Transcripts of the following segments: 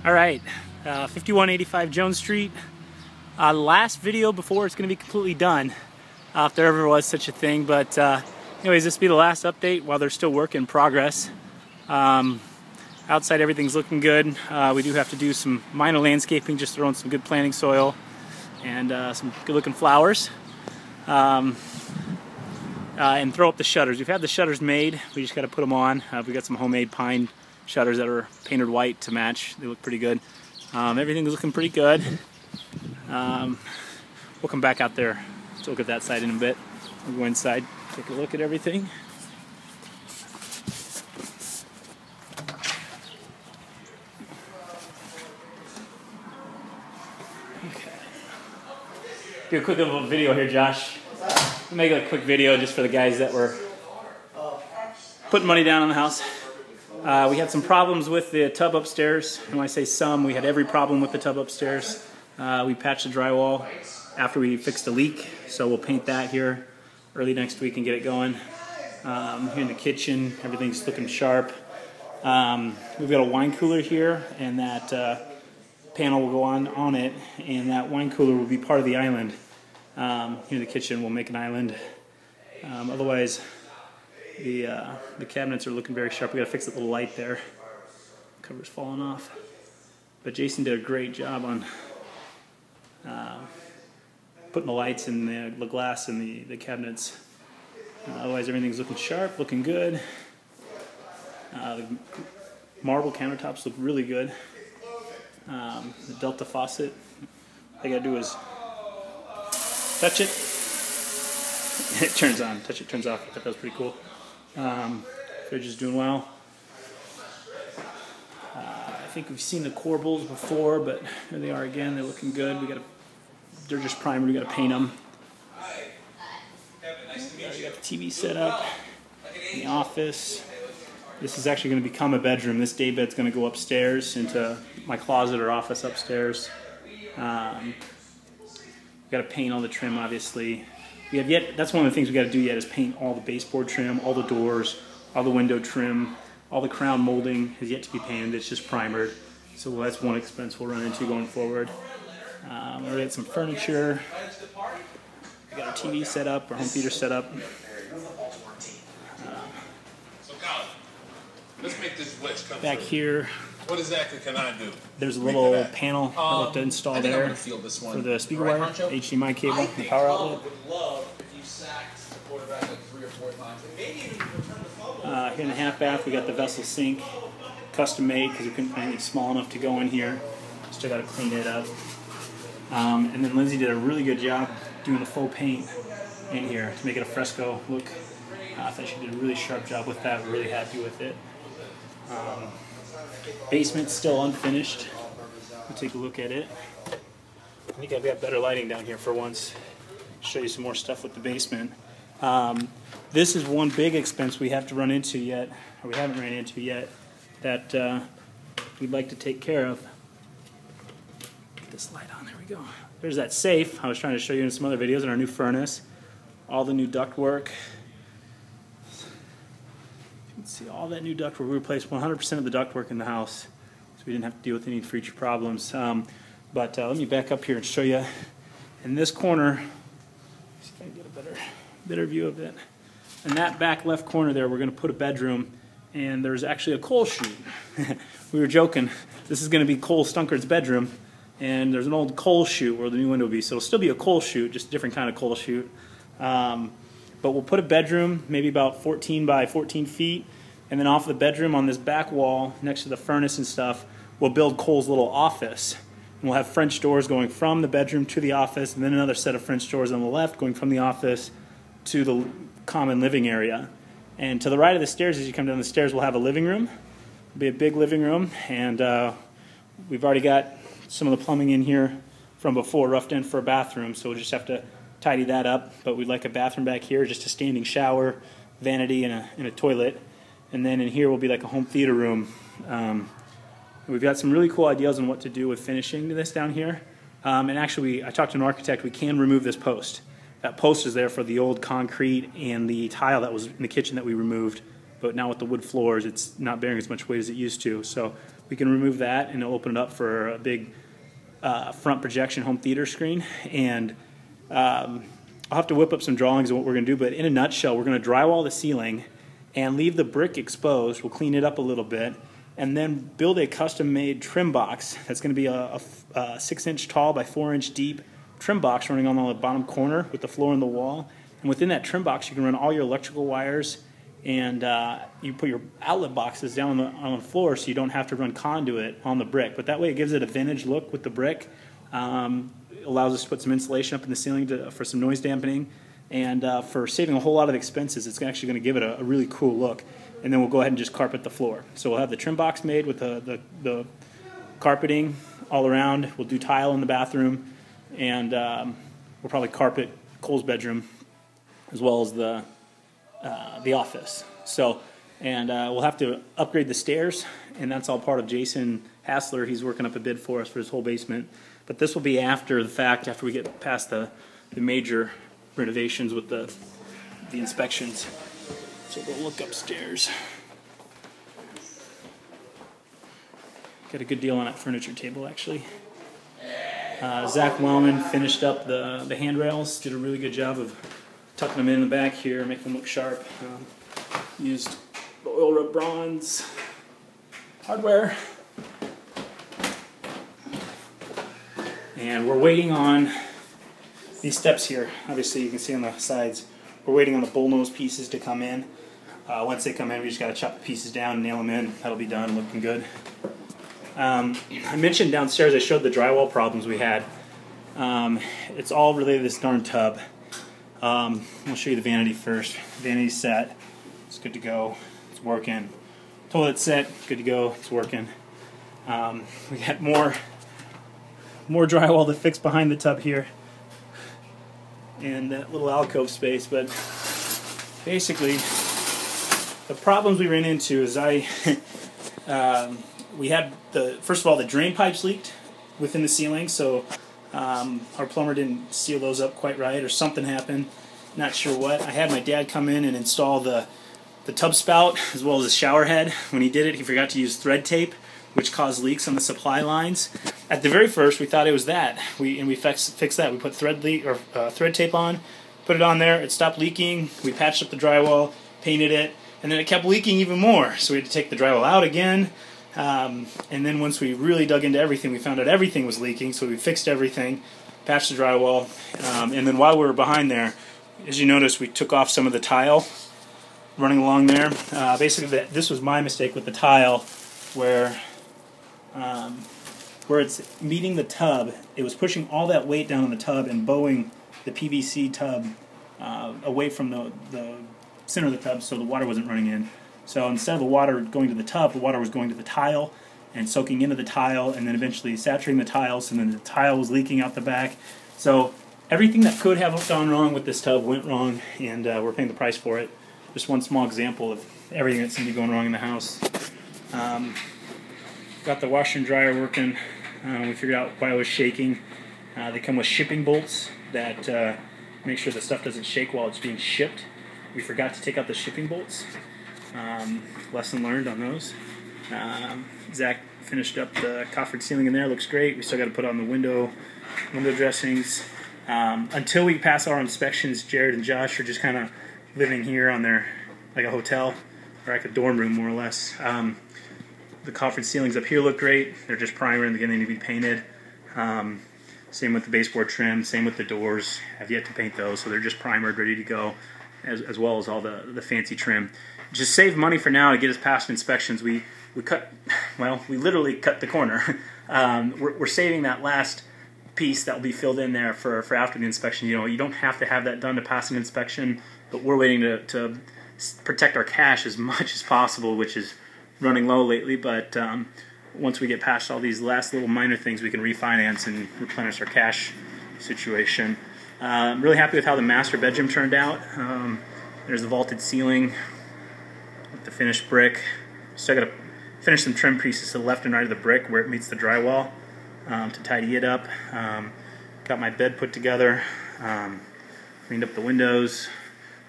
All right, 5185 Jones Street. Last video before it's going to be completely done, if there ever was such a thing. But anyways, this will be the last update while there's still work in progress. Outside everything's looking good. We do have to do some minor landscaping, just throw in some good planting soil and some good looking flowers. And throw up the shutters. We've had the shutters made, we just got to put them on. We got some homemade pine shutters that are painted white to match. They look pretty good. Everything's looking pretty good. We'll come back out there, so look at that side in a bit. We'll go inside, take a look at everything. Okay. Do a quick little video here, Josh. We'll make a quick video just for the guys that were putting money down on the house. We had some problems with the tub upstairs, and when I say some, we had every problem with the tub upstairs. We patched the drywall after we fixed the leak, so we'll paint that here early next week and get it going. Here in the kitchen, everything's looking sharp. We've got a wine cooler here, and that panel will go on it, and that wine cooler will be part of the island. Here in the kitchen, we'll make an island. Otherwise, the cabinets are looking very sharp. We got to fix that little light there. Cover's falling off. But Jason did a great job on putting the lights and the glass in the cabinets. Otherwise, everything's looking sharp, looking good. The marble countertops look really good. The Delta faucet, all you gotta do is touch it. It turns on. Touch it, turns off. I thought that was pretty cool. Fridge is doing well. I think we've seen the corbels before, but here they are again. They're looking good. They're just primed. We got to paint them. We got the TV set up in the office. This is actually going to become a bedroom. This day bed's going to go upstairs into my closet or office upstairs. We got to paint all the trim, obviously. That's one of the things we got to do yet is paint all the baseboard trim, all the doors, all the window trim, all the crown molding has yet to be painted. It's just primered. So that's one expense we'll run into going forward. We already got some furniture. We got our TV set up, our home theater set up. Let's make this wedge come back here. What exactly can I do? There's a little panel that we'll have to install there for the speaker wire, HDMI cable, the power outlet. Here in the half bath, we got the vessel sink, custom made because we couldn't find anything small enough to go in here. Still got to clean it up. And then Lindsay did a really good job doing the faux paint in here to make it a fresco look. I thought she did a really sharp job with that. We're really happy with it. Basement's still unfinished. We'll take a look at it. I think I've got better lighting down here for once. Show you some more stuff with the basement. This is one big expense we have to run into yet, or we haven't ran into yet, that we'd like to take care of. Get this light on, there we go. There's that safe I was trying to show you in some other videos, in our new furnace. All the new ductwork. You can see all that new ductwork. We replaced 100% of the ductwork in the house, so we didn't have to deal with any future problems. But let me back up here and show you. In this corner, see if I can get a better view of it. In that back left corner there, we're going to put a bedroom, and there's actually a coal chute. We were joking. This is going to be Cole Stunkard's bedroom, and there's an old coal chute where the new window will be. So it'll still be a coal chute, just a different kind of coal chute. But we'll put a bedroom, maybe about 14 by 14 feet, and then off the bedroom on this back wall, next to the furnace and stuff, we'll build Cole's little office. And we'll have French doors going from the bedroom to the office, and then another set of French doors on the left going from the office to the common living area. And to the right of the stairs, as you come down the stairs, we'll have a living room. It'll be a big living room, and we've already got some of the plumbing in here from before, roughed in for a bathroom, so we'll just have to tidy that up. But we'd like a bathroom back here, just a standing shower, vanity, and a toilet. And then in here will be like a home theater room. We've got some really cool ideas on what to do with finishing this down here. And actually, I talked to an architect, we can remove this post. That post is there for the old concrete and the tile that was in the kitchen that we removed, but now with the wood floors, it's not bearing as much weight as it used to. So we can remove that and it'll open it up for a big front projection home theater screen. And I'll have to whip up some drawings of what we're going to do, but in a nutshell, we're going to drywall the ceiling and leave the brick exposed. We'll clean it up a little bit, and then build a custom-made trim box that's going to be a 6-inch tall by 4-inch deep trim box running on the bottom corner with the floor and the wall. And within that trim box, you can run all your electrical wires, and you put your outlet boxes down on the floor so you don't have to run conduit on the brick. But that way it gives it a vintage look with the brick. It allows us to put some insulation up in the ceiling for some noise dampening, and for saving a whole lot of expenses, it's actually going to give it a really cool look. And then we'll go ahead and just carpet the floor. So we'll have the trim box made with the carpeting all around. We'll do tile in the bathroom, and we'll probably carpet Cole's bedroom as well as the office. So, and we'll have to upgrade the stairs, and that's all part of Jason Hassler. He's working up a bid for us for his whole basement. But this will be after the fact, after we get past the major renovations with the inspections. So we'll look upstairs. Got a good deal on that furniture table, actually. Zach Wellman finished up the handrails, did a really good job of tucking them in the back here, making them look sharp. Used the oil rub bronze hardware. And we're waiting on these steps here. Obviously you can see on the sides, we're waiting on the bullnose pieces to come in. Once they come in, we just got to chop the pieces down and nail them in. That'll be done, looking good. I mentioned downstairs, I showed the drywall problems we had. It's all related to this darn tub. I'll show you the vanity first. Vanity's set. It's good to go. It's working. Toilet set. Good to go. It's working. We got more drywall to fix behind the tub here, and that little alcove space. But basically, the problems we ran into is we had first of all, the drain pipes leaked within the ceiling, so our plumber didn't seal those up quite right, or something happened. Not sure what. I had my dad come in and install the tub spout as well as the shower head. When he did it, he forgot to use thread tape, which caused leaks on the supply lines. At the very first, we thought it was that. We fixed that. We put thread tape on, put it on there. It stopped leaking. We patched up the drywall, painted it, and then it kept leaking even more. So we had to take the drywall out again. And then once we really dug into everything, we found out everything was leaking. So we fixed everything, patched the drywall, and then while we were behind there, as you notice, we took off some of the tile running along there. Basically, this was my mistake with the tile, where it's meeting the tub. It was pushing all that weight down on the tub and bowing the PVC tub away from the center of the tub, so the water wasn't running in. So instead of the water going to the tub, the water was going to the tile and soaking into the tile, and then eventually saturating the tiles, and then the tile was leaking out the back. So everything that could have gone wrong with this tub went wrong, and we're paying the price for it. Just one small example of everything that seemed to be going wrong in the house. Got the washer and dryer working. We figured out why it was shaking. They come with shipping bolts that make sure the stuff doesn't shake while it's being shipped. We forgot to take out the shipping bolts. Lesson learned on those. Zach finished up the coffered ceiling in there. Looks great. We still got to put on the window dressings. Until we pass our inspections, Jared and Josh are just kind of living here on their, like a hotel, or like a dorm room more or less. The coffered ceilings up here look great. They're just primer and again they need to be painted. Same with the baseboard trim, same with the doors. Have yet to paint those, so they're just primered, ready to go, as well as all the fancy trim. Just save money for now to get us past inspections. We literally cut the corner. We're saving that last piece that will be filled in there for after the inspection. You know, you don't have to have that done to pass an inspection, but we're waiting to protect our cash as much as possible, which is running low lately. But once we get past all these last little minor things, we can refinance and replenish our cash situation. I'm really happy with how the master bedroom turned out. There's the vaulted ceiling with the finished brick. Still got to finish some trim pieces to the left and right of the brick where it meets the drywall to tidy it up. Got my bed put together, cleaned up the windows.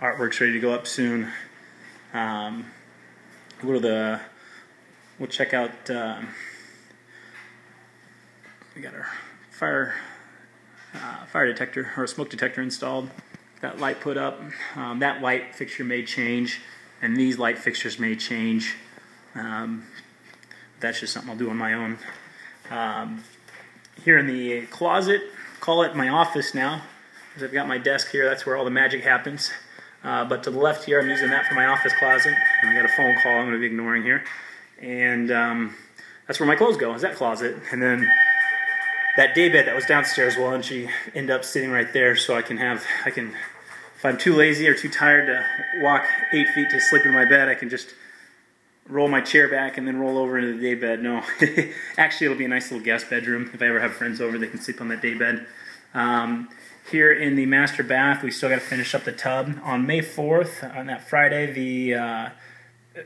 Artwork's ready to go up soon. Go to we'll check out, we got our fire detector, or smoke detector installed. That light put up. That light fixture may change, and these light fixtures may change. That's just something I'll do on my own. Here in the closet, call it my office now, because I've got my desk here. That's where all the magic happens. But to the left here, I'm using that for my office closet. And I got a phone call I'm going to be ignoring here. And that's where my clothes go, is that closet. And then that daybed that was downstairs will eventually end up sitting right there, so I can, if I'm too lazy or too tired to walk 8 feet to sleep in my bed, I can just roll my chair back and then roll over into the daybed. No, actually it'll be a nice little guest bedroom. If I ever have friends over, they can sleep on that daybed. Here in the master bath, we still got to finish up the tub. On May 4th, on that Friday, the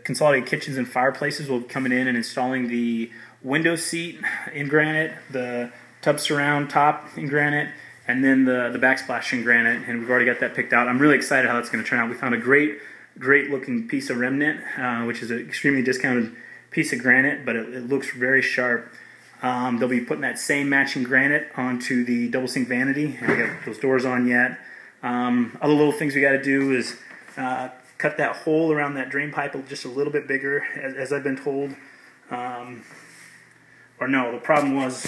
Consolidated Kitchens and Fireplaces will be coming in and installing the window seat in granite, the tub surround top in granite, and then the backsplash in granite, and we've already got that picked out. I'm really excited how that's going to turn out. We found a great looking piece of remnant, which is an extremely discounted piece of granite, but it looks very sharp. They'll be putting that same matching granite onto the double sink vanity, and we got those doors on yet. Other little things we got to do is cut that hole around that drain pipe just a little bit bigger, as I've been told. Or no, the problem was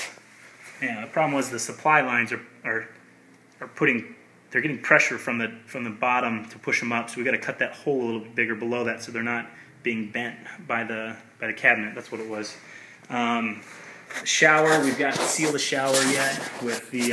the supply lines are getting pressure from the bottom to push them up, so we got to cut that hole a little bit bigger below that, so they're not being bent by the cabinet. That's what it was. Shower, we've got to seal the shower yet with the